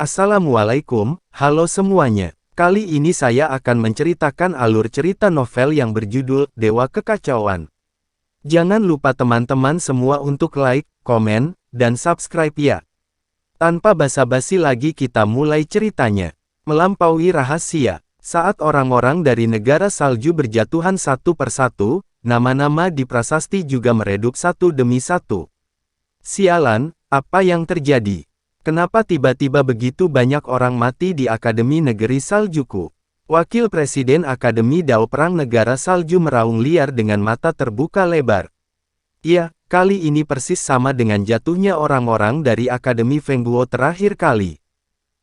Assalamualaikum, halo semuanya. Kali ini saya akan menceritakan alur cerita novel yang berjudul Dewa Kekacauan. Jangan lupa teman-teman semua untuk like, komen, dan subscribe ya. Tanpa basa-basi lagi kita mulai ceritanya. Melampaui rahasia. Saat orang-orang dari negara salju berjatuhan satu persatu, nama-nama di prasasti juga meredup satu demi satu. Sialan, apa yang terjadi? Kenapa tiba-tiba begitu banyak orang mati di Akademi Negeri Saljuku? Wakil Presiden Akademi Dao Perang Negara Salju meraung liar dengan mata terbuka lebar. Ya, kali ini persis sama dengan jatuhnya orang-orang dari Akademi Fengguo terakhir kali.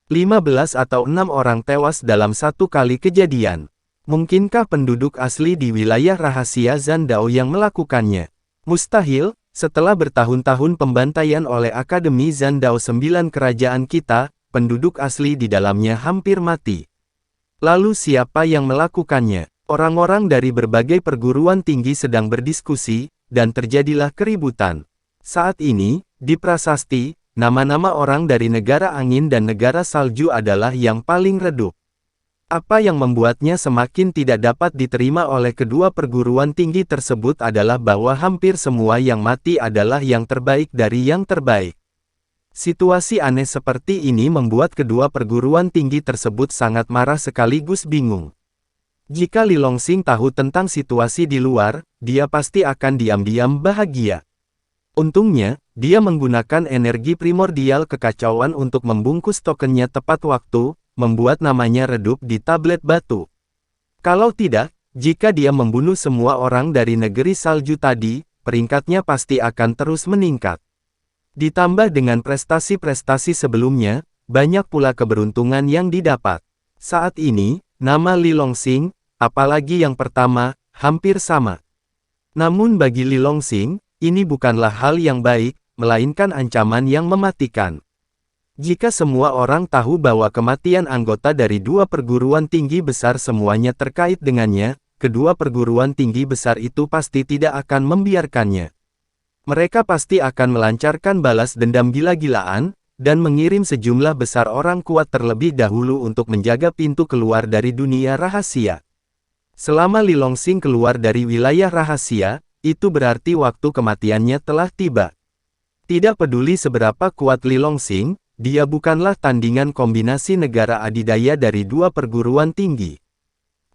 15 atau 6 orang tewas dalam satu kali kejadian. Mungkinkah penduduk asli di wilayah rahasia Zandao yang melakukannya? Mustahil. Setelah bertahun-tahun pembantaian oleh Akademi Zandao 9 kerajaan kita, penduduk asli di dalamnya hampir mati. Lalu siapa yang melakukannya? Orang-orang dari berbagai perguruan tinggi sedang berdiskusi, dan terjadilah keributan. Saat ini, di prasasti, nama-nama orang dari negara angin dan negara salju adalah yang paling redup. Apa yang membuatnya semakin tidak dapat diterima oleh kedua perguruan tinggi tersebut adalah bahwa hampir semua yang mati adalah yang terbaik dari yang terbaik. Situasi aneh seperti ini membuat kedua perguruan tinggi tersebut sangat marah sekaligus bingung. Jika Li Longsing tahu tentang situasi di luar, dia pasti akan diam-diam bahagia. Untungnya, dia menggunakan energi primordial kekacauan untuk membungkus tokennya tepat waktu, membuat namanya redup di tablet batu. Kalau tidak, jika dia membunuh semua orang dari negeri salju tadi, peringkatnya pasti akan terus meningkat. Ditambah dengan prestasi-prestasi sebelumnya, banyak pula keberuntungan yang didapat. Saat ini, nama Li Longsing, apalagi yang pertama, hampir sama. Namun bagi Li Longsing, ini bukanlah hal yang baik, melainkan ancaman yang mematikan. Jika semua orang tahu bahwa kematian anggota dari dua perguruan tinggi besar semuanya terkait dengannya, kedua perguruan tinggi besar itu pasti tidak akan membiarkannya. Mereka pasti akan melancarkan balas dendam gila-gilaan, dan mengirim sejumlah besar orang kuat terlebih dahulu untuk menjaga pintu keluar dari dunia rahasia. Selama Li Longsing keluar dari wilayah rahasia, itu berarti waktu kematiannya telah tiba. Tidak peduli seberapa kuat Li Longsing, dia bukanlah tandingan kombinasi negara adidaya dari dua perguruan tinggi.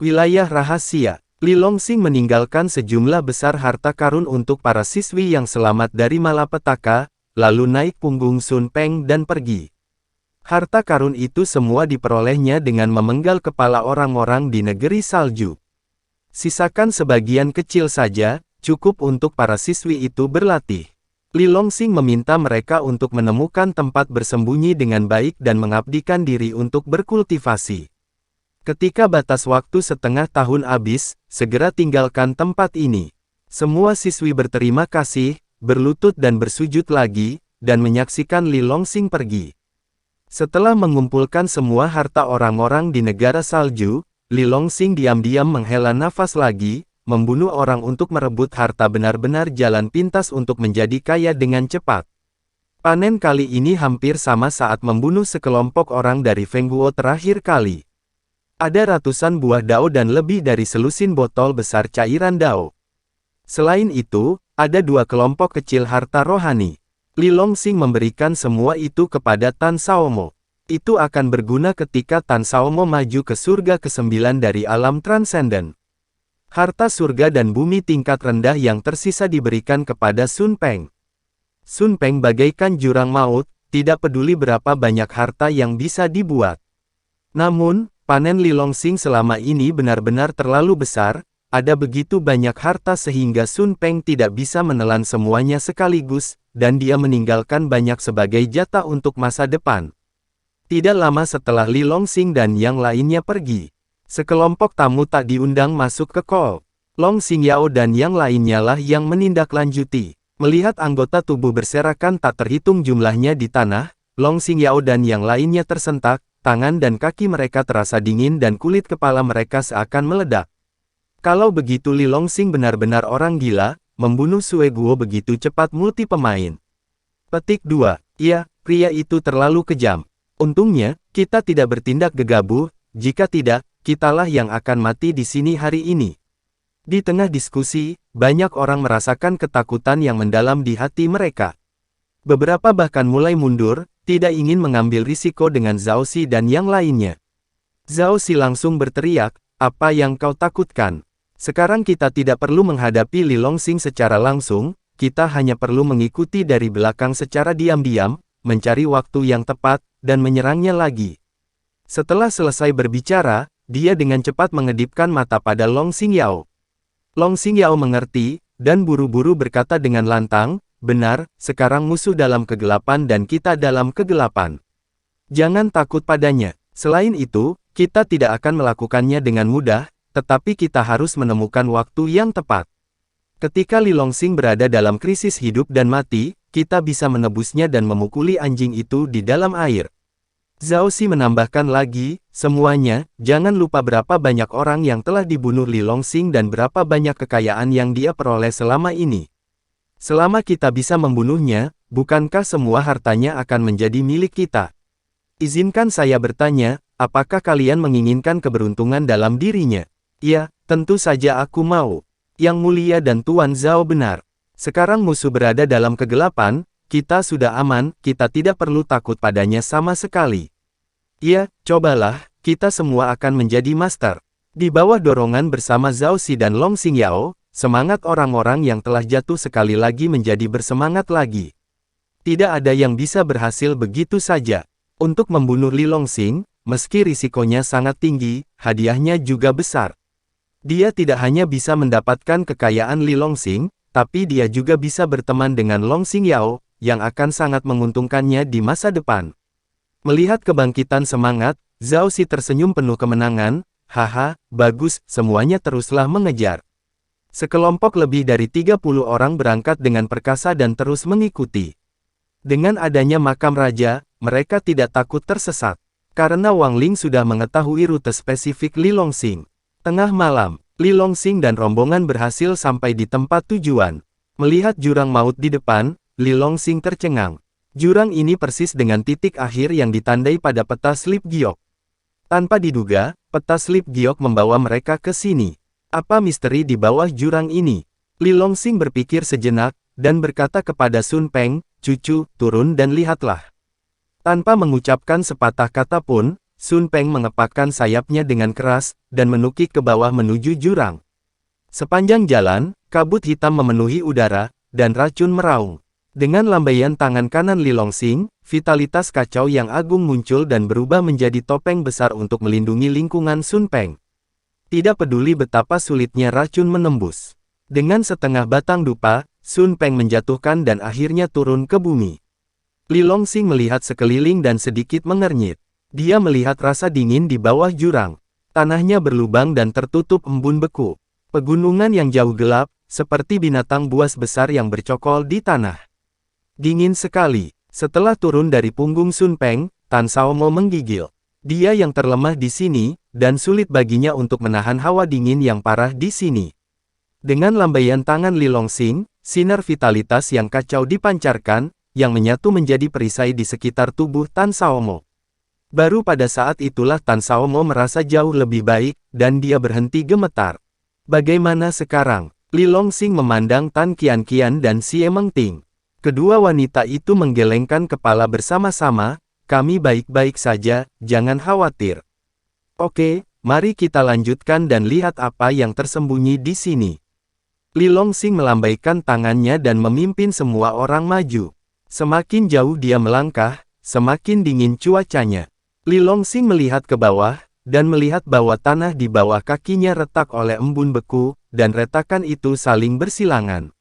Wilayah rahasia. Li Longsing meninggalkan sejumlah besar harta karun untuk para siswi yang selamat dari malapetaka, lalu naik punggung Sun Peng dan pergi. Harta karun itu semua diperolehnya dengan memenggal kepala orang-orang di negeri salju. Sisakan sebagian kecil saja, cukup untuk para siswi itu berlatih. Li Longsing meminta mereka untuk menemukan tempat bersembunyi dengan baik dan mengabdikan diri untuk berkultivasi. Ketika batas waktu setengah tahun habis, segera tinggalkan tempat ini. Semua siswi berterima kasih, berlutut dan bersujud lagi, dan menyaksikan Li Longsing pergi. Setelah mengumpulkan semua harta orang-orang di negara salju, Li Longsing diam-diam menghela nafas lagi, membunuh orang untuk merebut harta benar-benar jalan pintas untuk menjadi kaya dengan cepat. Panen kali ini hampir sama saat membunuh sekelompok orang dari Fengguo terakhir kali. Ada ratusan buah dao dan lebih dari selusin botol besar cairan dao. Selain itu, ada dua kelompok kecil harta rohani. Li Longsing memberikan semua itu kepada Tan Shaomo. Itu akan berguna ketika Tan Shaomo maju ke surga ke-9 dari alam transenden. Harta surga dan bumi tingkat rendah yang tersisa diberikan kepada Sun Peng. Sun Peng bagaikan jurang maut, tidak peduli berapa banyak harta yang bisa dibuat. Namun, panen Li Longsing selama ini benar-benar terlalu besar, ada begitu banyak harta sehingga Sun Peng tidak bisa menelan semuanya sekaligus, dan dia meninggalkan banyak sebagai jatah untuk masa depan. Tidak lama setelah Li Longsing dan yang lainnya pergi, sekelompok tamu tak diundang masuk ke call. Long Xingyao dan yang lainnya lah yang menindaklanjuti. Melihat anggota tubuh berserakan tak terhitung jumlahnya di tanah, Long Xingyao dan yang lainnya tersentak, tangan dan kaki mereka terasa dingin dan kulit kepala mereka seakan meledak. Kalau begitu Li Longsing benar-benar orang gila, membunuh Sue Guo begitu cepat multi pemain. Petik 2. Iya, pria itu terlalu kejam. Untungnya, kita tidak bertindak gegabah, jika tidak, kitalah yang akan mati di sini hari ini. Di tengah diskusi, banyak orang merasakan ketakutan yang mendalam di hati mereka. Beberapa bahkan mulai mundur, tidak ingin mengambil risiko dengan Zhao Xi dan yang lainnya. Zhao Xi langsung berteriak, "Apa yang kau takutkan? Sekarang kita tidak perlu menghadapi Li Longxing secara langsung, kita hanya perlu mengikuti dari belakang secara diam-diam, mencari waktu yang tepat, dan menyerangnya lagi." Setelah selesai berbicara, dia dengan cepat mengedipkan mata pada Long Xingyao. Long Xingyao mengerti, dan buru-buru berkata dengan lantang, "Benar, sekarang musuh dalam kegelapan dan kita dalam kegelapan. Jangan takut padanya. Selain itu, kita tidak akan melakukannya dengan mudah, tetapi kita harus menemukan waktu yang tepat. Ketika Li Longxing berada dalam krisis hidup dan mati, kita bisa menebusnya dan memukuli anjing itu di dalam air." Zhao Xi menambahkan lagi, "Semuanya, jangan lupa berapa banyak orang yang telah dibunuh Li Longxing dan berapa banyak kekayaan yang dia peroleh selama ini. Selama kita bisa membunuhnya, bukankah semua hartanya akan menjadi milik kita? Izinkan saya bertanya, apakah kalian menginginkan keberuntungan dalam dirinya?" "Ya, tentu saja aku mau. Yang mulia dan Tuan Zhao benar. Sekarang musuh berada dalam kegelapan, kita sudah aman, kita tidak perlu takut padanya sama sekali. Ya, cobalah, kita semua akan menjadi master." Di bawah dorongan bersama Zhao Xi dan Long Xingyao, semangat orang-orang yang telah jatuh sekali lagi menjadi bersemangat lagi. Tidak ada yang bisa berhasil begitu saja. Untuk membunuh Li Longxing, meski risikonya sangat tinggi, hadiahnya juga besar. Dia tidak hanya bisa mendapatkan kekayaan Li Longxing, tapi dia juga bisa berteman dengan Long Xingyao, yang akan sangat menguntungkannya di masa depan. Melihat kebangkitan semangat, Zhao Xi tersenyum penuh kemenangan, "Haha, bagus, semuanya teruslah mengejar." Sekelompok lebih dari 30 orang berangkat dengan perkasa dan terus mengikuti. Dengan adanya makam raja, mereka tidak takut tersesat. Karena Wang Ling sudah mengetahui rute spesifik Li Longxing. Tengah malam, Li Longxing dan rombongan berhasil sampai di tempat tujuan. Melihat jurang maut di depan, Li Longxing tercengang. Jurang ini persis dengan titik akhir yang ditandai pada peta slip giok. Tanpa diduga, peta slip giok membawa mereka ke sini. Apa misteri di bawah jurang ini? Li Longxing berpikir sejenak, dan berkata kepada Sun Peng, "Cucu, turun dan lihatlah." Tanpa mengucapkan sepatah kata pun, Sun Peng mengepakkan sayapnya dengan keras, dan menukik ke bawah menuju jurang. Sepanjang jalan, kabut hitam memenuhi udara, dan racun meraung. Dengan lambaian tangan kanan Li Longxing, vitalitas kacau yang agung muncul dan berubah menjadi topeng besar untuk melindungi lingkungan Sun Peng. Tidak peduli betapa sulitnya racun menembus. Dengan setengah batang dupa, Sun Peng menjatuhkan dan akhirnya turun ke bumi. Li Longxing melihat sekeliling dan sedikit mengernyit. Dia melihat rasa dingin di bawah jurang. Tanahnya berlubang dan tertutup embun beku. Pegunungan yang jauh gelap, seperti binatang buas besar yang bercokol di tanah. Dingin sekali. Setelah turun dari punggung Sun Peng, Tan Xiaomo menggigil. Dia yang terlemah di sini, dan sulit baginya untuk menahan hawa dingin yang parah di sini. Dengan lambaian tangan Li Longxing, sinar vitalitas yang kacau dipancarkan, yang menyatu menjadi perisai di sekitar tubuh Tan Xiaomo. Baru pada saat itulah Tan Xiaomo merasa jauh lebih baik, dan dia berhenti gemetar. Bagaimana sekarang? Li Longxing memandang Tan Qianqian dan Xie Mengting. Kedua wanita itu menggelengkan kepala bersama-sama, "Kami baik-baik saja, jangan khawatir." "Oke, mari kita lanjutkan dan lihat apa yang tersembunyi di sini." Li Longxing melambaikan tangannya dan memimpin semua orang maju. Semakin jauh dia melangkah, semakin dingin cuacanya. Li Longxing melihat ke bawah, dan melihat bahwa tanah di bawah kakinya retak oleh embun beku, dan retakan itu saling bersilangan.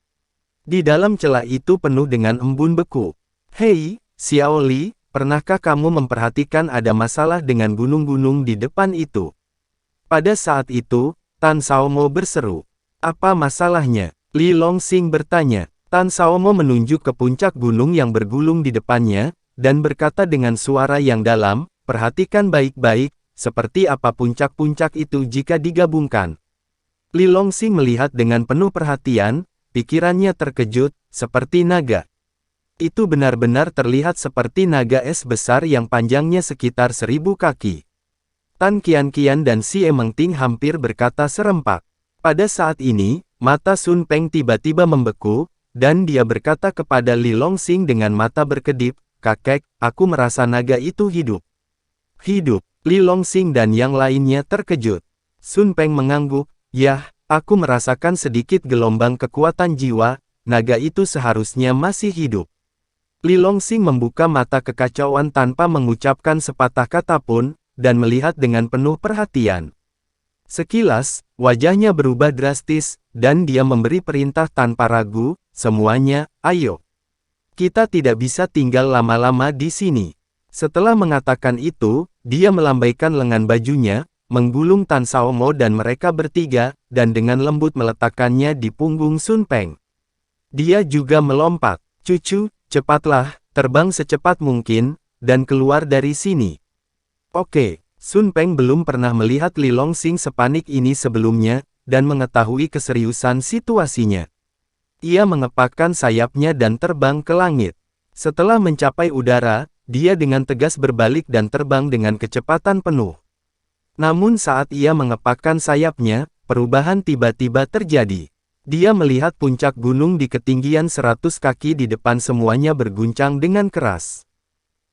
Di dalam celah itu penuh dengan embun beku. "Hei, Xiao Li, pernahkah kamu memperhatikan ada masalah dengan gunung-gunung di depan itu?" Pada saat itu, Tan Xiaomo berseru. "Apa masalahnya?" Li Longxing bertanya. Tan Xiaomo menunjuk ke puncak gunung yang bergulung di depannya, dan berkata dengan suara yang dalam, "Perhatikan baik-baik, seperti apa puncak-puncak itu jika digabungkan." Li Longxing melihat dengan penuh perhatian, pikirannya terkejut, seperti naga. Itu benar-benar terlihat seperti naga es besar yang panjangnya sekitar 1000 kaki. Tan Qianqian dan Xie Mengting hampir berkata serempak. Pada saat ini, mata Sun Peng tiba-tiba membeku, dan dia berkata kepada Li Longxing dengan mata berkedip, "Kakek, aku merasa naga itu hidup." "Hidup?" Li Longxing dan yang lainnya terkejut. Sun Peng mengangguk, "Yah, aku merasakan sedikit gelombang kekuatan jiwa, naga itu seharusnya masih hidup." Li Longxing membuka mata kekacauan tanpa mengucapkan sepatah kata pun, dan melihat dengan penuh perhatian. Sekilas, wajahnya berubah drastis, dan dia memberi perintah tanpa ragu, "Semuanya, ayo. Kita tidak bisa tinggal lama-lama di sini." Setelah mengatakan itu, dia melambaikan lengan bajunya, menggulung Tan Saomo dan mereka bertiga, dan dengan lembut meletakkannya di punggung Sun Peng. Dia juga melompat, "Cucu, cepatlah, terbang secepat mungkin, dan keluar dari sini." Oke, Sun Peng belum pernah melihat Li Longxing sepanik ini sebelumnya, dan mengetahui keseriusan situasinya. Ia mengepakkan sayapnya dan terbang ke langit. Setelah mencapai udara, dia dengan tegas berbalik dan terbang dengan kecepatan penuh. Namun saat ia mengepakkan sayapnya, perubahan tiba-tiba terjadi. Dia melihat puncak gunung di ketinggian 100 kaki di depan semuanya berguncang dengan keras.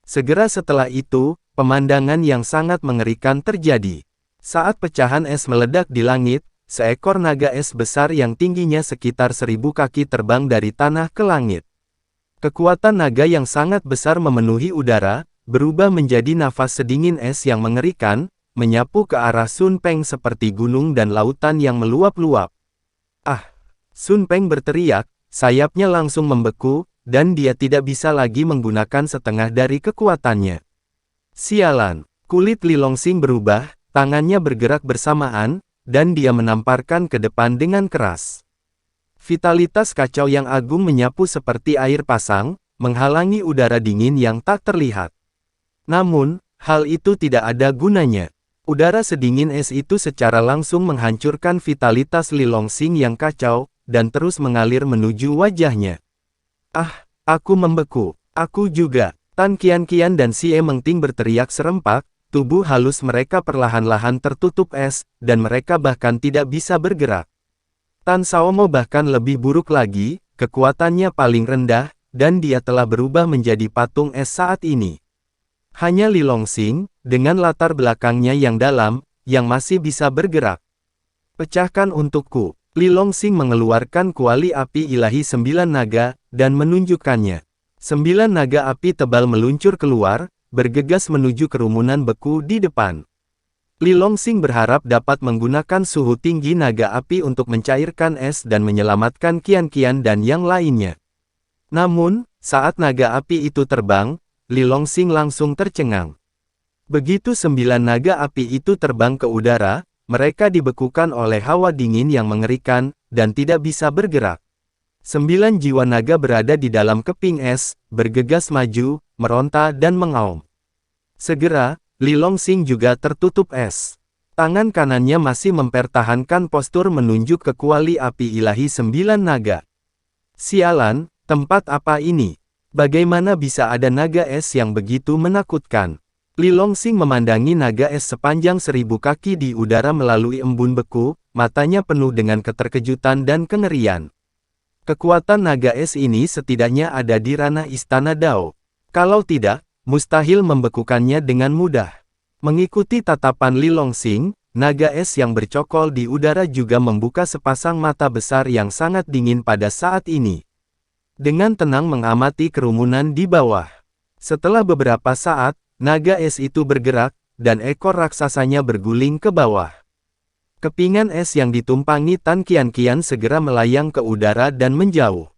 Segera setelah itu, pemandangan yang sangat mengerikan terjadi. Saat pecahan es meledak di langit, seekor naga es besar yang tingginya sekitar 1000 kaki terbang dari tanah ke langit. Kekuatan naga yang sangat besar memenuhi udara, berubah menjadi nafas sedingin es yang mengerikan, menyapu ke arah Sun Peng seperti gunung dan lautan yang meluap-luap. "Ah!" Sun Peng berteriak, sayapnya langsung membeku, dan dia tidak bisa lagi menggunakan setengah dari kekuatannya. Sialan! Kulit Li Longxing berubah, tangannya bergerak bersamaan, dan dia menamparkan ke depan dengan keras. Vitalitas kacau yang agung menyapu seperti air pasang, menghalangi udara dingin yang tak terlihat. Namun, hal itu tidak ada gunanya. Udara sedingin es itu secara langsung menghancurkan vitalitas Li Longxing yang kacau, dan terus mengalir menuju wajahnya. "Ah, aku membeku. Aku juga." Tan Qianqian dan Xie Mengting berteriak serempak, tubuh halus mereka perlahan-lahan tertutup es, dan mereka bahkan tidak bisa bergerak. Tan Saomo bahkan lebih buruk lagi, kekuatannya paling rendah, dan dia telah berubah menjadi patung es saat ini. Hanya Li Longxing, dengan latar belakangnya yang dalam, yang masih bisa bergerak. "Pecahkan untukku." Li Longxing mengeluarkan kuali api ilahi 9 naga, dan menunjukkannya. 9 naga api tebal meluncur keluar, bergegas menuju kerumunan beku di depan. Li Longxing berharap dapat menggunakan suhu tinggi naga api untuk mencairkan es dan menyelamatkan Qianqian dan yang lainnya. Namun, saat naga api itu terbang, Li Longxing langsung tercengang. Begitu 9 naga api itu terbang ke udara, mereka dibekukan oleh hawa dingin yang mengerikan, dan tidak bisa bergerak. 9 jiwa naga berada di dalam keping es, bergegas maju, meronta dan mengaum. Segera, Li Longxing juga tertutup es. Tangan kanannya masih mempertahankan postur menunjuk ke kuali api ilahi 9 naga. "Sialan, tempat apa ini? Bagaimana bisa ada naga es yang begitu menakutkan?" Li Longxing memandangi naga es sepanjang 1000 kaki di udara melalui embun beku, matanya penuh dengan keterkejutan dan kengerian. Kekuatan naga es ini setidaknya ada di ranah Istana Dao. Kalau tidak, mustahil membekukannya dengan mudah. Mengikuti tatapan Li Longxing, naga es yang bercokol di udara juga membuka sepasang mata besar yang sangat dingin pada saat ini. Dengan tenang mengamati kerumunan di bawah. Setelah beberapa saat, naga es itu bergerak, dan ekor raksasanya berguling ke bawah. Kepingan es yang ditumpangi Tan Qianqian segera melayang ke udara dan menjauh.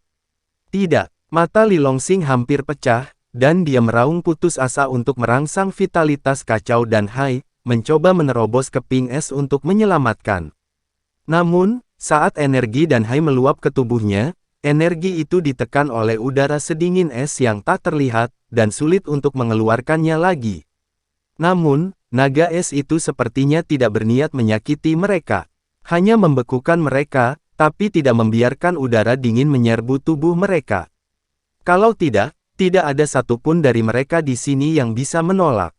Tidak, mata Li Longxing hampir pecah, dan dia meraung putus asa untuk merangsang vitalitas kacau dan hai, mencoba menerobos keping es untuk menyelamatkan. Namun, saat energi dan hai meluap ke tubuhnya, energi itu ditekan oleh udara sedingin es yang tak terlihat, dan sulit untuk mengeluarkannya lagi. Namun, naga es itu sepertinya tidak berniat menyakiti mereka. Hanya membekukan mereka, tapi tidak membiarkan udara dingin menyerbu tubuh mereka. Kalau tidak, Tidak ada satupun dari mereka di sini yang bisa menolak.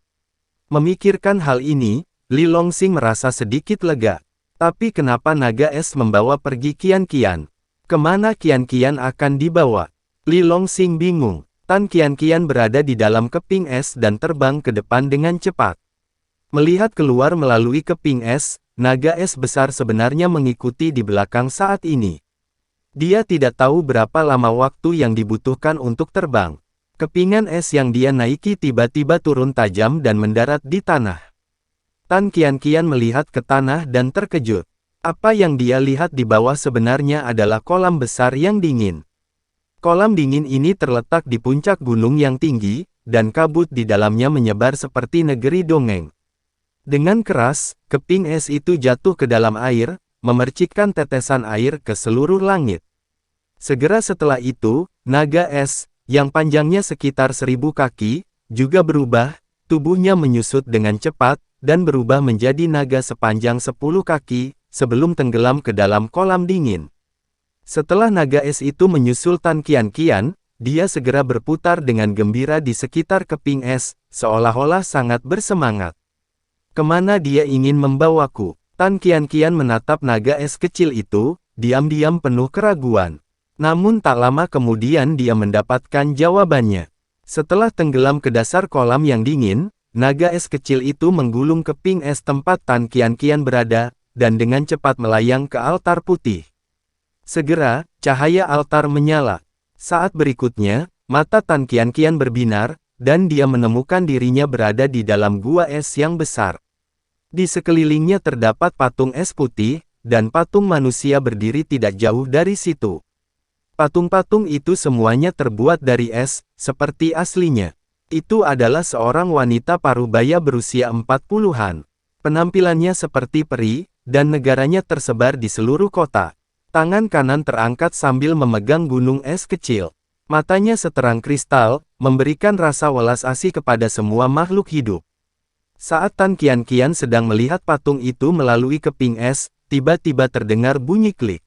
Memikirkan hal ini, Li Longxing merasa sedikit lega. Tapi kenapa naga es membawa pergi Qian-Qian? Kemana Qian-Qian akan dibawa? Li Longxing bingung. Tan Qian-Qian berada di dalam keping es dan terbang ke depan dengan cepat. Melihat keluar melalui keping es, naga es besar sebenarnya mengikuti di belakang saat ini. Dia tidak tahu berapa lama waktu yang dibutuhkan untuk terbang. Kepingan es yang dia naiki tiba-tiba turun tajam dan mendarat di tanah. Tan Qian-Qian melihat ke tanah dan terkejut. Apa yang dia lihat di bawah sebenarnya adalah kolam besar yang dingin. Kolam dingin ini terletak di puncak gunung yang tinggi, dan kabut di dalamnya menyebar seperti negeri dongeng. Dengan keras, keping es itu jatuh ke dalam air, memercikkan tetesan air ke seluruh langit. Segera setelah itu, naga es, yang panjangnya sekitar 1000 kaki, juga berubah, tubuhnya menyusut dengan cepat, dan berubah menjadi naga sepanjang 10 kaki, sebelum tenggelam ke dalam kolam dingin. Setelah naga es itu menyusul Tan Qian-Qian, dia segera berputar dengan gembira di sekitar keping es, seolah-olah sangat bersemangat. Kemana dia ingin membawaku? Tan Qian-Qian menatap naga es kecil itu, diam-diam penuh keraguan. Namun tak lama kemudian dia mendapatkan jawabannya. Setelah tenggelam ke dasar kolam yang dingin, naga es kecil itu menggulung keping es tempat Tan Qian-Qian berada, dan dengan cepat melayang ke altar putih. Segera, cahaya altar menyala. Saat berikutnya, mata Tan Qian-Qian berbinar, dan dia menemukan dirinya berada di dalam gua es yang besar. Di sekelilingnya terdapat patung es putih, dan patung manusia berdiri tidak jauh dari situ. Patung-patung itu semuanya terbuat dari es, seperti aslinya. Itu adalah seorang wanita parubaya berusia 40-an. Penampilannya seperti peri, dan negaranya tersebar di seluruh kota. Tangan kanan terangkat sambil memegang gunung es kecil. Matanya seterang kristal, memberikan rasa welas asih kepada semua makhluk hidup. Saat Tan Qian-Qian sedang melihat patung itu melalui keping es, tiba-tiba terdengar bunyi klik.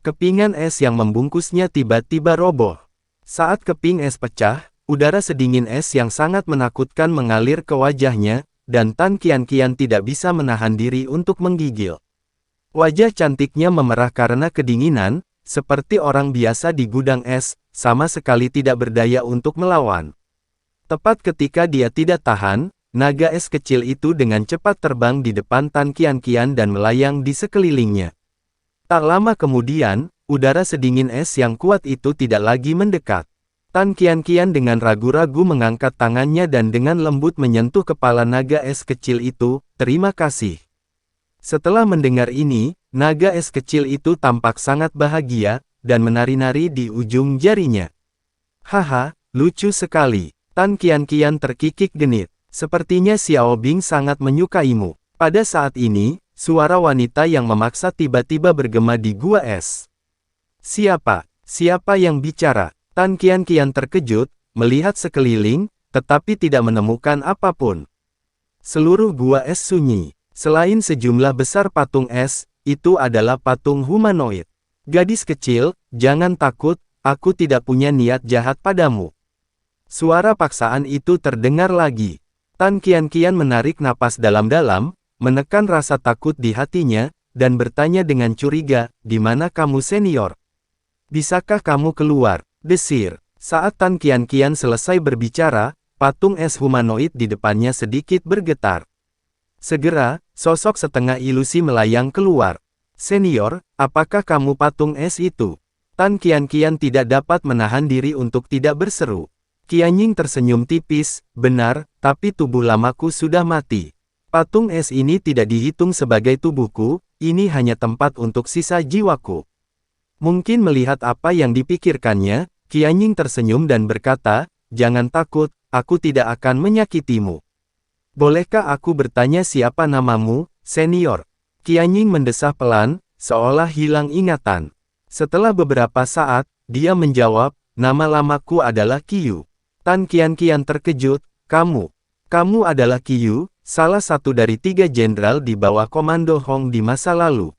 Kepingan es yang membungkusnya tiba-tiba roboh. Saat keping es pecah, udara sedingin es yang sangat menakutkan mengalir ke wajahnya, dan Tan Qian-Qian tidak bisa menahan diri untuk menggigil. Wajah cantiknya memerah karena kedinginan, seperti orang biasa di gudang es, sama sekali tidak berdaya untuk melawan. Tepat ketika dia tidak tahan, naga es kecil itu dengan cepat terbang di depan Tan Qian-Qian dan melayang di sekelilingnya. Tak lama kemudian, udara sedingin es yang kuat itu tidak lagi mendekat. Tan Qian-Qian dengan ragu-ragu mengangkat tangannya dan dengan lembut menyentuh kepala naga es kecil itu, "Terima kasih." Setelah mendengar ini, naga es kecil itu tampak sangat bahagia, dan menari-nari di ujung jarinya. "Haha, lucu sekali." Tan Qian-Qian terkikik genit. "Sepertinya Xiao Bing sangat menyukaimu." Pada saat ini, suara wanita yang memaksa tiba-tiba bergema di gua es. "Siapa? Siapa yang bicara?" Tan Qian-Qian terkejut, melihat sekeliling, tetapi tidak menemukan apapun. Seluruh gua es sunyi. Selain sejumlah besar patung es, itu adalah patung humanoid. "Gadis kecil, jangan takut, aku tidak punya niat jahat padamu." Suara paksaan itu terdengar lagi. Tan Qian-Qian menarik napas dalam-dalam, menekan rasa takut di hatinya, dan bertanya dengan curiga, "Di mana kamu senior? Bisakah kamu keluar?" Desir. Saat Tan Qian-Qian selesai berbicara, patung es humanoid di depannya sedikit bergetar. Segera, sosok setengah ilusi melayang keluar. "Senior, apakah kamu patung es itu?" Tan Qian-Qian tidak dapat menahan diri untuk tidak berseru. Qianying tersenyum tipis, "Benar, tapi tubuh lamaku sudah mati. Patung es ini tidak dihitung sebagai tubuhku, ini hanya tempat untuk sisa jiwaku." Mungkin melihat apa yang dipikirkannya, Qianying tersenyum dan berkata, "Jangan takut, aku tidak akan menyakitimu. Bolehkah aku bertanya siapa namamu, senior?" Qianying mendesah pelan, seolah hilang ingatan. Setelah beberapa saat, dia menjawab, "Nama lamaku adalah Qiyu." Tan Qian-Qian terkejut, Kamu adalah Qiyu, salah satu dari 3 jenderal di bawah komando Hong di masa lalu."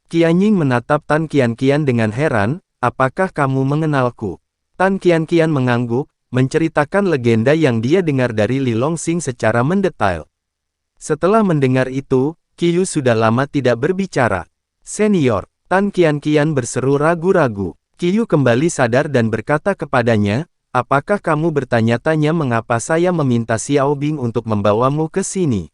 Qianying menatap Tan Qian-Qian dengan heran, "Apakah kamu mengenalku?" Tan Qian-Qian mengangguk, menceritakan legenda yang dia dengar dari Li Longsing secara mendetail. Setelah mendengar itu, Qiyu sudah lama tidak berbicara. Senior, Tan Qian berseru ragu-ragu. Qiyu kembali sadar dan berkata kepadanya, apakah kamu bertanya-tanya mengapa saya meminta Xiao Bing untuk membawamu ke sini?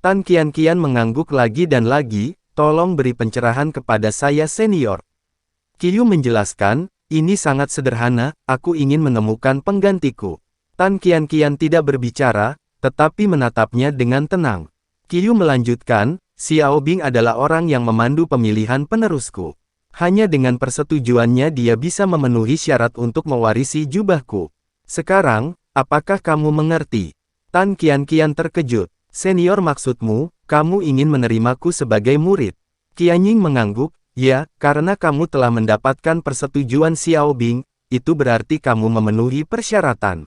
Tan Qian mengangguk lagi dan lagi, tolong beri pencerahan kepada saya senior. Qiyu menjelaskan, ini sangat sederhana, aku ingin menemukan penggantiku. Tan Qian tidak berbicara, tetapi menatapnya dengan tenang. Qiyu melanjutkan, Xiao Bing adalah orang yang memandu pemilihan penerusku. Hanya dengan persetujuannya dia bisa memenuhi syarat untuk mewarisi jubahku. Sekarang, apakah kamu mengerti? Tan Qian terkejut. Senior maksudmu, kamu ingin menerimaku sebagai murid? Qianying mengangguk, ya, karena kamu telah mendapatkan persetujuan Xiao Bing, itu berarti kamu memenuhi persyaratan.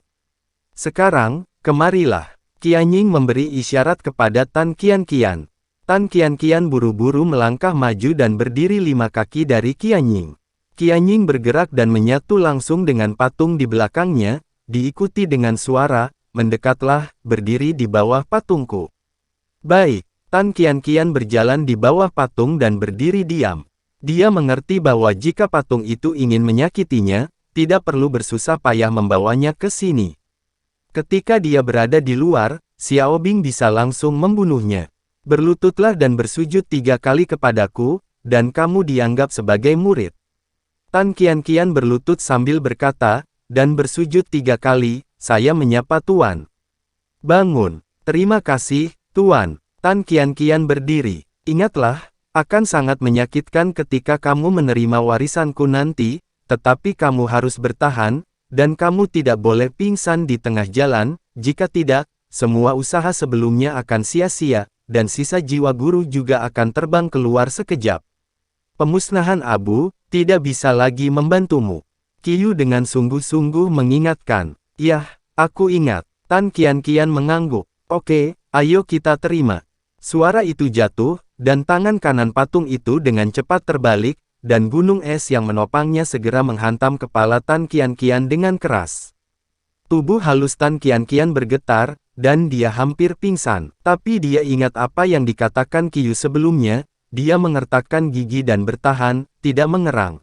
Sekarang, kemarilah. Qianying memberi isyarat kepada Tan Qian. Tan Qian buru-buru melangkah maju dan berdiri 5 kaki dari Qianying. Qianying bergerak dan menyatu langsung dengan patung di belakangnya, diikuti dengan suara, mendekatlah, berdiri di bawah patungku. Baik, Tan Qian berjalan di bawah patung dan berdiri diam. Dia mengerti bahwa jika patung itu ingin menyakitinya, tidak perlu bersusah payah membawanya ke sini. Ketika dia berada di luar, Xiao Bing bisa langsung membunuhnya. Berlututlah dan bersujud 3 kali kepadaku, dan kamu dianggap sebagai murid. Tan Qian berlutut sambil berkata, dan bersujud 3 kali, saya menyapa Tuan. Bangun. Terima kasih, Tuan. Tan Qian berdiri. Ingatlah, akan sangat menyakitkan ketika kamu menerima warisanku nanti, tetapi kamu harus bertahan, dan kamu tidak boleh pingsan di tengah jalan, jika tidak, semua usaha sebelumnya akan sia-sia, dan sisa jiwa guru juga akan terbang keluar sekejap. Pemusnahan abu, tidak bisa lagi membantumu. Qiyu dengan sungguh-sungguh mengingatkan. Yah, aku ingat. Tan Qian mengangguk. Oke, ayo kita terima. Suara itu jatuh, dan tangan kanan patung itu dengan cepat terbalik, dan gunung es yang menopangnya segera menghantam kepala Tan Qian dengan keras. Tubuh halus Tan Qian bergetar, dan dia hampir pingsan. Tapi dia ingat apa yang dikatakan Qiyu sebelumnya, dia mengertakkan gigi dan bertahan, tidak mengerang.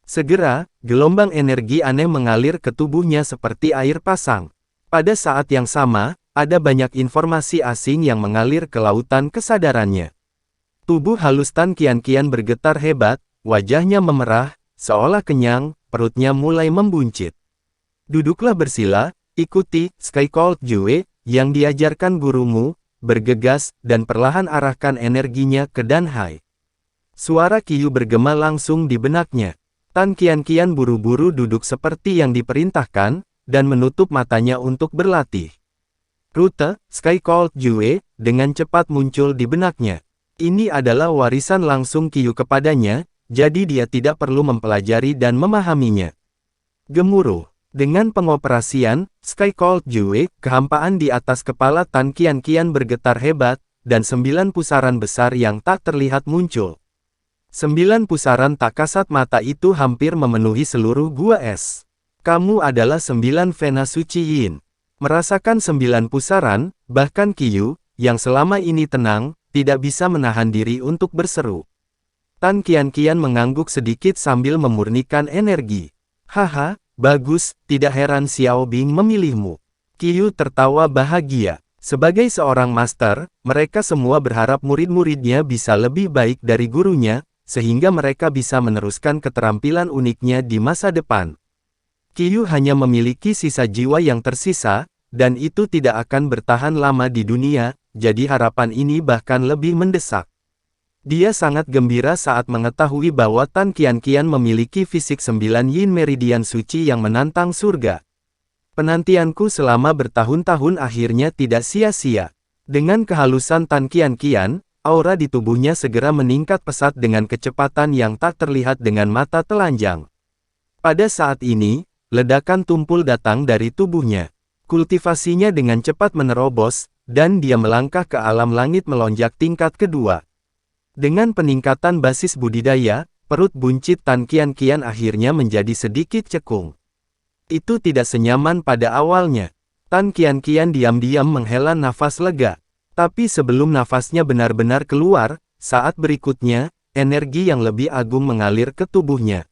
Segera, gelombang energi aneh mengalir ke tubuhnya seperti air pasang. Pada saat yang sama, ada banyak informasi asing yang mengalir ke lautan kesadarannya. Tubuh halus Tan Qian bergetar hebat, wajahnya memerah, seolah kenyang, perutnya mulai membuncit. Duduklah bersila, ikuti Sky Cold Jue yang diajarkan gurumu, bergegas, dan perlahan arahkan energinya ke Danhai. Suara Qiyu bergema langsung di benaknya. Tan Qian buru-buru duduk seperti yang diperintahkan, dan menutup matanya untuk berlatih. Rute, Sky Cold Jue, dengan cepat muncul di benaknya. Ini adalah warisan langsung Qiyu kepadanya, jadi dia tidak perlu mempelajari dan memahaminya. Gemuruh. Dengan pengoperasian, Sky Cold Jue, kehampaan di atas kepala Tan Qian bergetar hebat, dan 9 pusaran besar yang tak terlihat muncul. 9 pusaran tak kasat mata itu hampir memenuhi seluruh gua es. Kamu adalah 9 Vena Suci Yin. Merasakan 9 pusaran, bahkan Qiyu, yang selama ini tenang, tidak bisa menahan diri untuk berseru. Tan Qian mengangguk sedikit sambil memurnikan energi. Haha. Bagus, tidak heran Xiao Bing memilihmu. Qiyu tertawa bahagia. Sebagai seorang master, mereka semua berharap murid-muridnya bisa lebih baik dari gurunya, sehingga mereka bisa meneruskan keterampilan uniknya di masa depan. Qiyu hanya memiliki sisa jiwa yang tersisa, dan itu tidak akan bertahan lama di dunia, jadi harapan ini bahkan lebih mendesak. Dia sangat gembira saat mengetahui bahwa Tan Qian memiliki fisik 9 Yin Meridian Suci yang menantang surga. Penantianku selama bertahun-tahun akhirnya tidak sia-sia. Dengan kehalusan Tan Qian, aura di tubuhnya segera meningkat pesat dengan kecepatan yang tak terlihat dengan mata telanjang. Pada saat ini, ledakan tumpul datang dari tubuhnya. Kultivasinya dengan cepat menerobos, dan dia melangkah ke alam langit melonjak tingkat kedua. Dengan peningkatan basis budidaya, perut buncit Tan Qian akhirnya menjadi sedikit cekung. Itu tidak senyaman pada awalnya. Tan Qianqian diam-diam menghela nafas lega. Tapi sebelum nafasnya benar-benar keluar, saat berikutnya, energi yang lebih agung mengalir ke tubuhnya.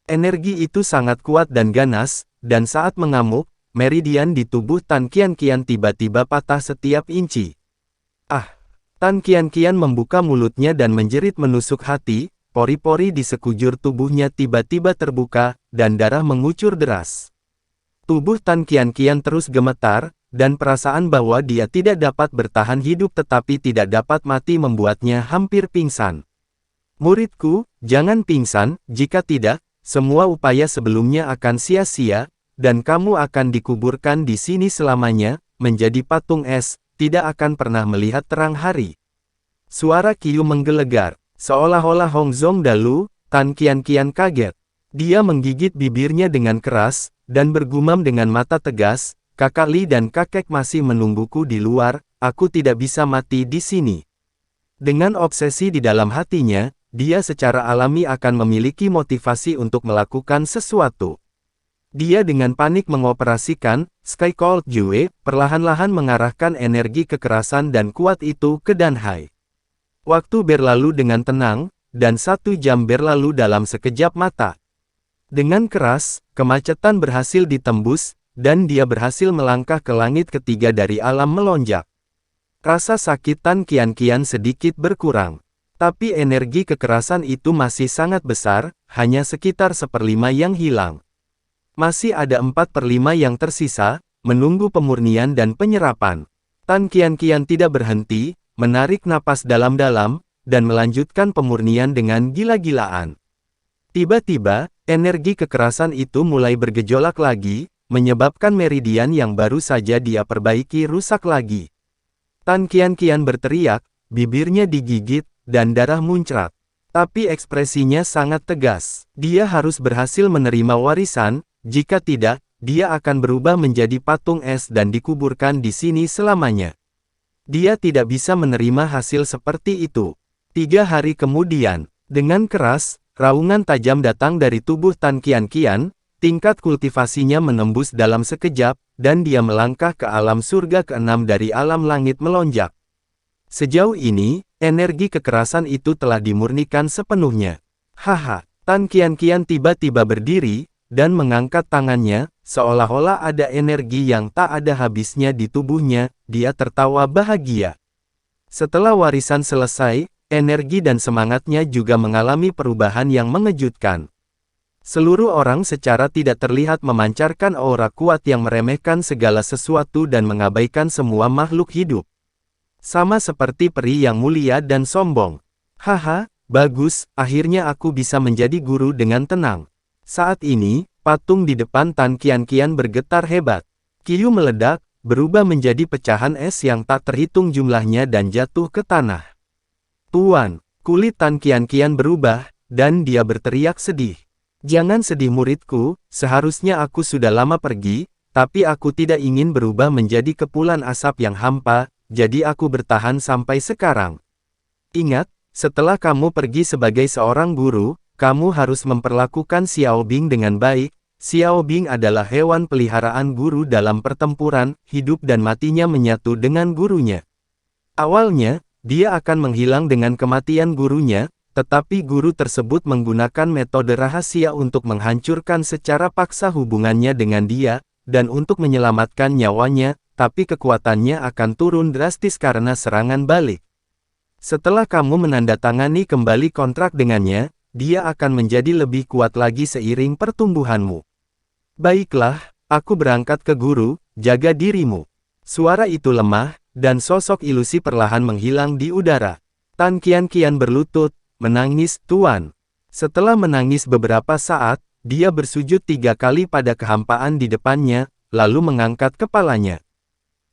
Energi itu sangat kuat dan ganas, dan saat mengamuk, meridian di tubuh Tan Qianqian tiba-tiba patah setiap inci. Ah! Tan Qianqian membuka mulutnya dan menjerit menusuk hati, pori-pori di sekujur tubuhnya tiba-tiba terbuka, dan darah mengucur deras. Tubuh Tan Qianqian terus gemetar, dan perasaan bahwa dia tidak dapat bertahan hidup tetapi tidak dapat mati membuatnya hampir pingsan. Muridku, jangan pingsan, jika tidak, semua upaya sebelumnya akan sia-sia, dan kamu akan dikuburkan di sini selamanya, menjadi patung es, tidak akan pernah melihat terang hari. Suara Qiu menggelegar, seolah-olah Hong Zong Dalu. Tan Qianqian kaget. Dia menggigit bibirnya dengan keras, dan bergumam dengan mata tegas, Kakak Li dan kakek masih menungguku di luar, aku tidak bisa mati di sini. Dengan obsesi di dalam hatinya, dia secara alami akan memiliki motivasi untuk melakukan sesuatu. Dia dengan panik mengoperasikan Sky Cold Jue, perlahan-lahan mengarahkan energi kekerasan dan kuat itu ke Danhai. Waktu berlalu dengan tenang, dan 1 jam berlalu dalam sekejap mata. Dengan keras, kemacetan berhasil ditembus, dan dia berhasil melangkah ke langit ketiga dari alam melonjak. Rasa sakit Tan Qianqian sedikit berkurang. Tapi energi kekerasan itu masih sangat besar, hanya sekitar 1/5 yang hilang. Masih ada 4/5 yang tersisa, menunggu pemurnian dan penyerapan. Tan Qianqian tidak berhenti, menarik napas dalam-dalam, dan melanjutkan pemurnian dengan gila-gilaan. Tiba-tiba, energi kekerasan itu mulai bergejolak lagi, menyebabkan meridian yang baru saja dia perbaiki rusak lagi. Tan Qianqian berteriak, bibirnya digigit, dan darah muncrat. Tapi ekspresinya sangat tegas. Dia harus berhasil menerima warisan, jika tidak, dia akan berubah menjadi patung es dan dikuburkan di sini selamanya. Dia tidak bisa menerima hasil seperti itu. 3 hari kemudian, dengan keras, raungan tajam datang dari tubuh Tan Qianqian. Tingkat kultivasinya menembus dalam sekejap, dan dia melangkah ke alam surga ke-6 dari alam langit melonjak. Sejauh ini, energi kekerasan itu telah dimurnikan sepenuhnya. Haha, Tan Qianqian tiba-tiba berdiri, dan mengangkat tangannya, seolah-olah ada energi yang tak ada habisnya di tubuhnya, dia tertawa bahagia. Setelah warisan selesai, energi dan semangatnya juga mengalami perubahan yang mengejutkan. Seluruh orang secara tidak terlihat memancarkan aura kuat yang meremehkan segala sesuatu dan mengabaikan semua makhluk hidup. Sama seperti peri yang mulia dan sombong. Haha, bagus, akhirnya aku bisa menjadi guru dengan tenang. Saat ini, patung di depan Tan Qianqian bergetar hebat. Qiu meledak, berubah menjadi pecahan es yang tak terhitung jumlahnya dan jatuh ke tanah. Tuan, kulit Tan Qianqian berubah, dan dia berteriak sedih. Jangan sedih muridku, seharusnya aku sudah lama pergi, tapi aku tidak ingin berubah menjadi kepulan asap yang hampa, jadi aku bertahan sampai sekarang. Ingat, setelah kamu pergi sebagai seorang guru, kamu harus memperlakukan Xiao Bing dengan baik. Xiao Bing adalah hewan peliharaan guru dalam pertempuran, hidup dan matinya menyatu dengan gurunya. Awalnya, dia akan menghilang dengan kematian gurunya, tetapi guru tersebut menggunakan metode rahasia untuk menghancurkan secara paksa hubungannya dengan dia, dan untuk menyelamatkan nyawanya, tapi kekuatannya akan turun drastis karena serangan balik. Setelah kamu menandatangani kembali kontrak dengannya, dia akan menjadi lebih kuat lagi seiring pertumbuhanmu. Baiklah, aku berangkat ke guru, jaga dirimu. Suara itu lemah, dan sosok ilusi perlahan menghilang di udara. Tan Qianqian berlutut, menangis, Tuan. Setelah menangis beberapa saat, dia bersujud 3 kali pada kehampaan di depannya, lalu mengangkat kepalanya.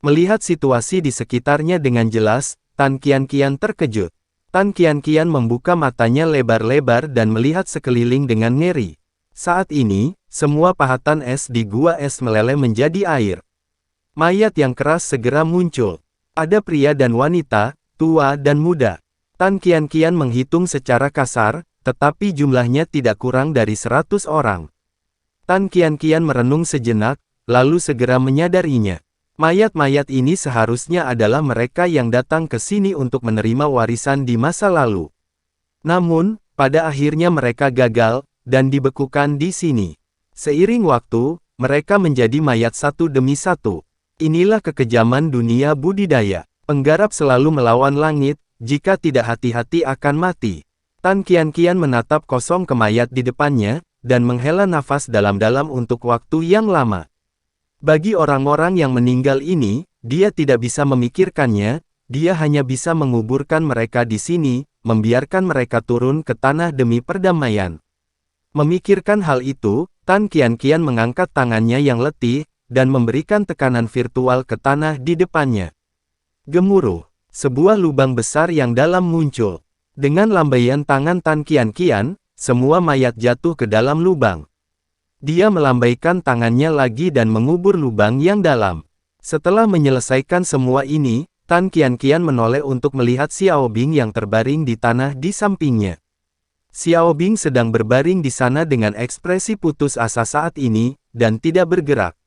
Melihat situasi di sekitarnya dengan jelas, Tan Qianqian terkejut. Tan Qianqian membuka matanya lebar-lebar dan melihat sekeliling dengan ngeri. Saat ini, semua pahatan es di gua es meleleh menjadi air. Mayat yang keras segera muncul. Ada pria dan wanita, tua dan muda. Tan Qianqian menghitung secara kasar, tetapi jumlahnya tidak kurang dari 100 orang. Tan Qianqian merenung sejenak, lalu segera menyadarinya. Mayat-mayat ini seharusnya adalah mereka yang datang ke sini untuk menerima warisan di masa lalu. Namun, pada akhirnya mereka gagal, dan dibekukan di sini. Seiring waktu, mereka menjadi mayat satu demi satu. Inilah kekejaman dunia budidaya. Penggarap selalu melawan langit, jika tidak hati-hati akan mati. Tan Qianqian menatap kosong ke mayat di depannya, dan menghela nafas dalam-dalam untuk waktu yang lama. Bagi orang-orang yang meninggal ini, dia tidak bisa memikirkannya, dia hanya bisa menguburkan mereka di sini, membiarkan mereka turun ke tanah demi perdamaian. Memikirkan hal itu, Tan Qianqian mengangkat tangannya yang letih, dan memberikan tekanan virtual ke tanah di depannya. Gemuruh, sebuah lubang besar yang dalam muncul. Dengan lambaian tangan Tan Qianqian, semua mayat jatuh ke dalam lubang. Dia melambaikan tangannya lagi dan mengubur lubang yang dalam. Setelah menyelesaikan semua ini, Tan Qianqian menoleh untuk melihat Xiao Bing yang terbaring di tanah di sampingnya. Xiao Bing sedang berbaring di sana dengan ekspresi putus asa saat ini, dan tidak bergerak.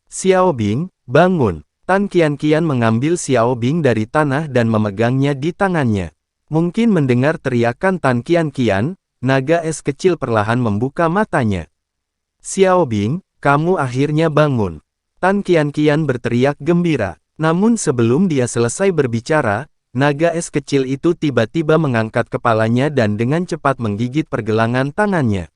Xiao Bing, bangun. Tan Qianqian mengambil Xiao Bing dari tanah dan memegangnya di tangannya. Mungkin mendengar teriakan Tan Qianqian, naga es kecil perlahan membuka matanya. Xiao Bing, kamu akhirnya bangun. Tan Qianqian berteriak gembira. Namun sebelum dia selesai berbicara, naga es kecil itu tiba-tiba mengangkat kepalanya dan dengan cepat menggigit pergelangan tangannya.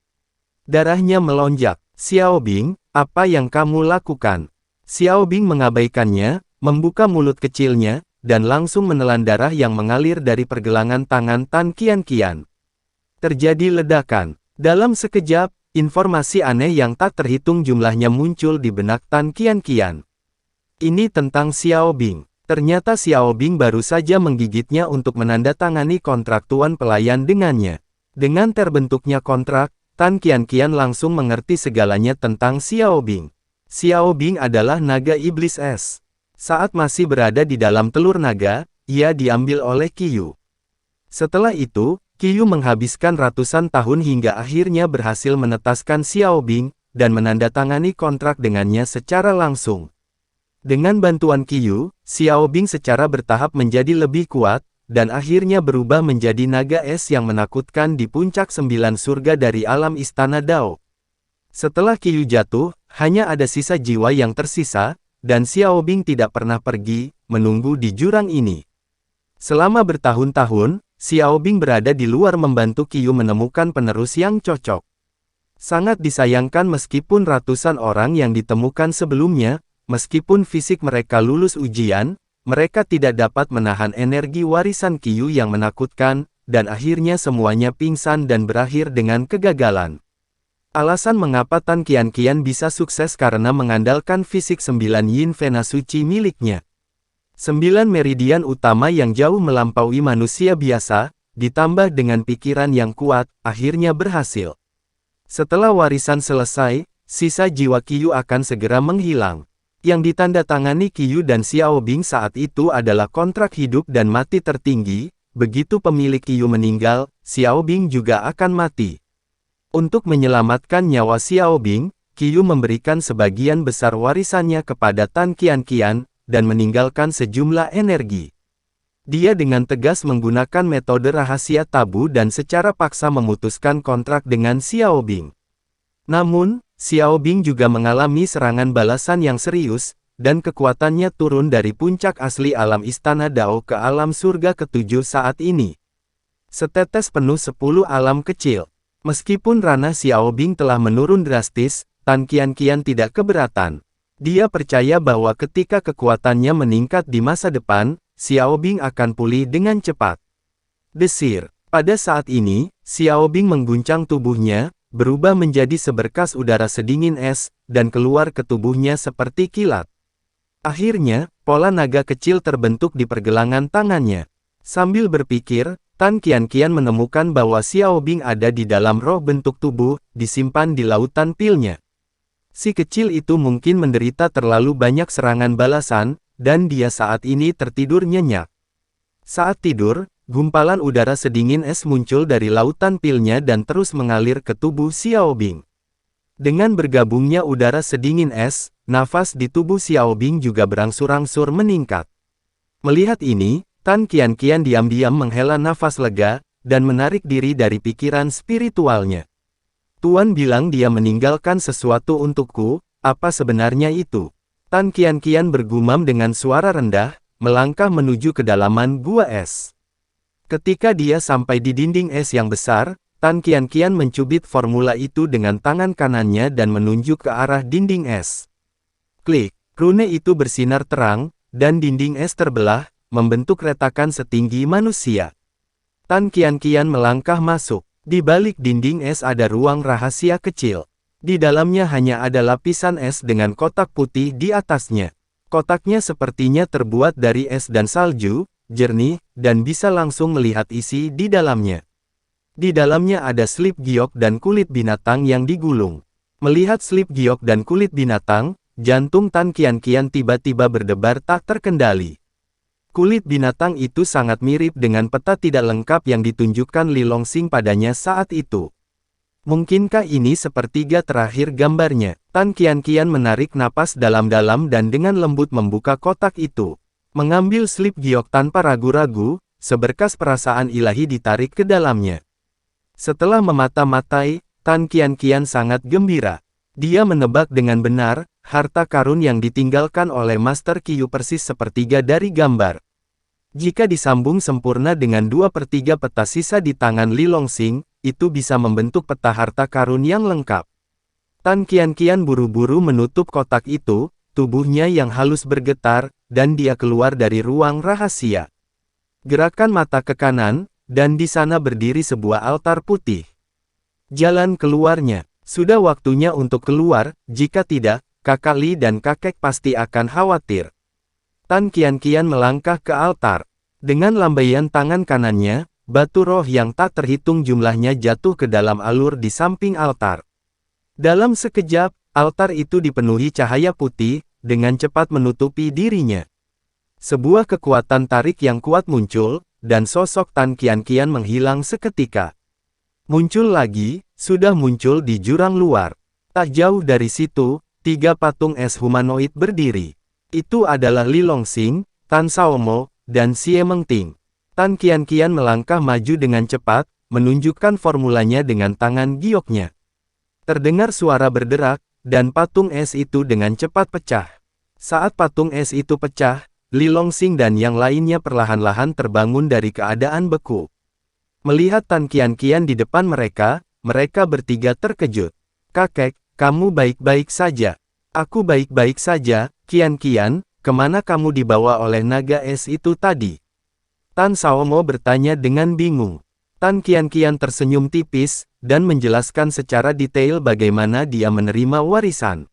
Darahnya melonjak. Xiao Bing, apa yang kamu lakukan? Xiao Bing mengabaikannya, membuka mulut kecilnya, dan langsung menelan darah yang mengalir dari pergelangan tangan Tan Qianqian. Terjadi ledakan. Dalam sekejap, informasi aneh yang tak terhitung jumlahnya muncul di benak Tan Qianqian. Ini tentang Xiao Bing. Ternyata Xiao Bing baru saja menggigitnya untuk menandatangani kontrak tuan pelayan dengannya. Dengan terbentuknya kontrak, Tan Qianqian langsung mengerti segalanya tentang Xiao Bing. Xiao Bing adalah naga iblis es. Saat masih berada di dalam telur naga, ia diambil oleh Qiyu. Setelah itu, Qiyu menghabiskan ratusan tahun hingga akhirnya berhasil menetaskan Xiao Bing, dan menandatangani kontrak dengannya secara langsung. Dengan bantuan Qiyu, Xiao Bing secara bertahap menjadi lebih kuat, dan akhirnya berubah menjadi naga es yang menakutkan di puncak 9 surga dari alam istana Dao. Setelah Qiyu jatuh, hanya ada sisa jiwa yang tersisa, dan Xiao Bing tidak pernah pergi, menunggu di jurang ini. Selama bertahun-tahun, Xiao Bing berada di luar membantu Qiyu menemukan penerus yang cocok. Sangat disayangkan meskipun ratusan orang yang ditemukan sebelumnya, meskipun fisik mereka lulus ujian, mereka tidak dapat menahan energi warisan Qiyu yang menakutkan, dan akhirnya semuanya pingsan dan berakhir dengan kegagalan. Alasan mengapa Tan Qianqian bisa sukses karena mengandalkan fisik 9 yin Vena suci miliknya. 9 meridian utama yang jauh melampaui manusia biasa, ditambah dengan pikiran yang kuat, akhirnya berhasil. Setelah warisan selesai, sisa jiwa Qiyu akan segera menghilang. Yang ditandatangani Qiyu dan Xiao Bing saat itu adalah kontrak hidup dan mati tertinggi, begitu pemilik Qiyu meninggal, Xiao Bing juga akan mati. Untuk menyelamatkan nyawa Xiao Bing, Qiyu memberikan sebagian besar warisannya kepada Tan Qianqian, dan meninggalkan sejumlah energi. Dia dengan tegas menggunakan metode rahasia tabu dan secara paksa memutuskan kontrak dengan Xiao Bing. Namun, Xiao Bing juga mengalami serangan balasan yang serius, dan kekuatannya turun dari puncak asli alam istana Dao ke alam surga ketujuh saat ini. Setetes penuh 10 alam kecil. Meskipun ranah Xiao Bing telah menurun drastis, Tan Qianqian tidak keberatan. Dia percaya bahwa ketika kekuatannya meningkat di masa depan, Xiao Bing akan pulih dengan cepat. Desir. Pada saat ini, Xiao Bing mengguncang tubuhnya, berubah menjadi seberkas udara sedingin es, dan keluar ke tubuhnya seperti kilat. Akhirnya, pola naga kecil terbentuk di pergelangan tangannya. Sambil berpikir, Tan Qianqian menemukan bahwa Xiao Bing ada di dalam roh bentuk tubuh, disimpan di lautan pilnya. Si kecil itu mungkin menderita terlalu banyak serangan balasan, dan dia saat ini tertidur nyenyak. Saat tidur, gumpalan udara sedingin es muncul dari lautan pilnya dan terus mengalir ke tubuh Xiao Bing. Dengan bergabungnya udara sedingin es, nafas di tubuh Xiaobing juga berangsur-angsur meningkat. Melihat ini, Tan Qianqian diam-diam menghela nafas lega, dan menarik diri dari pikiran spiritualnya. Tuan bilang dia meninggalkan sesuatu untukku, apa sebenarnya itu? Tan Qianqian bergumam dengan suara rendah, melangkah menuju kedalaman gua es. Ketika dia sampai di dinding es yang besar, Tan Qianqian mencubit formula itu dengan tangan kanannya dan menunjuk ke arah dinding es. Klik, rune itu bersinar terang, dan dinding es terbelah, membentuk retakan setinggi manusia. Tan Qianqian melangkah masuk. Di balik dinding es ada ruang rahasia kecil. Di dalamnya hanya ada lapisan es dengan kotak putih di atasnya. Kotaknya sepertinya terbuat dari es dan salju, jernih, dan bisa langsung melihat isi di dalamnya. Di dalamnya ada slip giok dan kulit binatang yang digulung. Melihat slip giok dan kulit binatang, jantung Tan Qianqian tiba-tiba berdebar tak terkendali. Kulit binatang itu sangat mirip dengan peta tidak lengkap yang ditunjukkan Li Longxing padanya saat itu. Mungkinkah ini sepertiga terakhir gambarnya? Tan Qianqian menarik napas dalam-dalam dan dengan lembut membuka kotak itu. Mengambil slip giok tanpa ragu-ragu, seberkas perasaan ilahi ditarik ke dalamnya. Setelah memata-matai, Tan Qianqian sangat gembira. Dia menebak dengan benar, harta karun yang ditinggalkan oleh Master Qiu persis sepertiga dari gambar. Jika disambung sempurna dengan 2/3 peta sisa di tangan Li Longxing, itu bisa membentuk peta harta karun yang lengkap. Tan Qianqian buru-buru menutup kotak itu, tubuhnya yang halus bergetar, dan dia keluar dari ruang rahasia. Gerakan mata ke kanan, dan di sana berdiri sebuah altar putih. Jalan keluarnya, sudah waktunya untuk keluar, jika tidak, kakak Li dan kakek pasti akan khawatir. Tan Qianqian melangkah ke altar. Dengan lambaian tangan kanannya, batu roh yang tak terhitung jumlahnya jatuh ke dalam alur di samping altar. Dalam sekejap, altar itu dipenuhi cahaya putih, dengan cepat menutupi dirinya. Sebuah kekuatan tarik yang kuat muncul, dan sosok Tan Qianqian menghilang seketika. Muncul lagi, sudah muncul di jurang luar. Tak jauh dari situ, 3 patung es humanoid berdiri. Itu adalah Li Longxing, Tan Xiaomo, dan Xie Mengting. Tan Qianqian melangkah maju dengan cepat, menunjukkan formulanya dengan tangan gioknya. Terdengar suara berderak, dan patung es itu dengan cepat pecah. Saat patung es itu pecah, Li Longxing dan yang lainnya perlahan-lahan terbangun dari keadaan beku. Melihat Tan Qianqian di depan mereka, mereka bertiga terkejut. "Kakek, kamu baik-baik saja?" "Aku baik-baik saja, Qianqian. Kemana kamu dibawa oleh naga es itu tadi?" Tan Xiaomo bertanya dengan bingung. Tan Qianqian tersenyum tipis, dan menjelaskan secara detail bagaimana dia menerima warisan.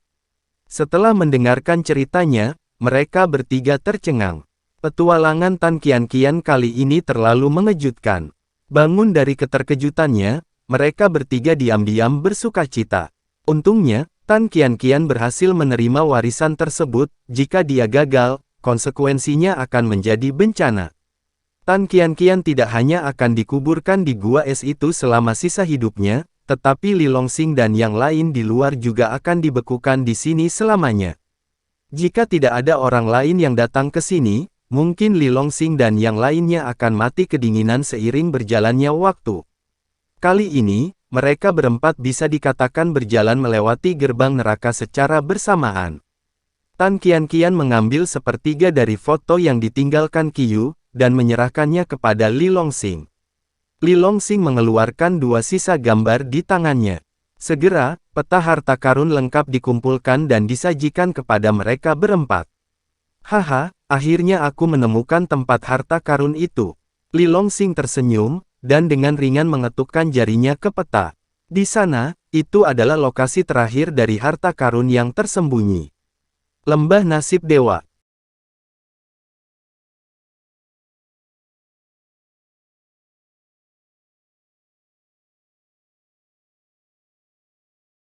Setelah mendengarkan ceritanya, mereka bertiga tercengang. Petualangan Tan Qianqian kali ini terlalu mengejutkan. Bangun dari keterkejutannya, mereka bertiga diam-diam bersukacita. Untungnya, Tan Qianqian berhasil menerima warisan tersebut. Jika dia gagal, konsekuensinya akan menjadi bencana. Tan Qianqian tidak hanya akan dikuburkan di gua es itu selama sisa hidupnya, tetapi Li Longxing dan yang lain di luar juga akan dibekukan di sini selamanya. Jika tidak ada orang lain yang datang ke sini, mungkin Li Longxing dan yang lainnya akan mati kedinginan seiring berjalannya waktu. Kali ini, mereka berempat bisa dikatakan berjalan melewati gerbang neraka secara bersamaan. Tan Qianqian mengambil sepertiga dari foto yang ditinggalkan Qiu, dan menyerahkannya kepada Li Longxing. Li Longxing mengeluarkan 2 sisa gambar di tangannya. Segera, peta harta karun lengkap dikumpulkan dan disajikan kepada mereka berempat. "Haha, akhirnya aku menemukan tempat harta karun itu." Li Longxing tersenyum, dan dengan ringan mengetukkan jarinya ke peta. Di sana, itu adalah lokasi terakhir dari harta karun yang tersembunyi. Lembah Nasib Dewa.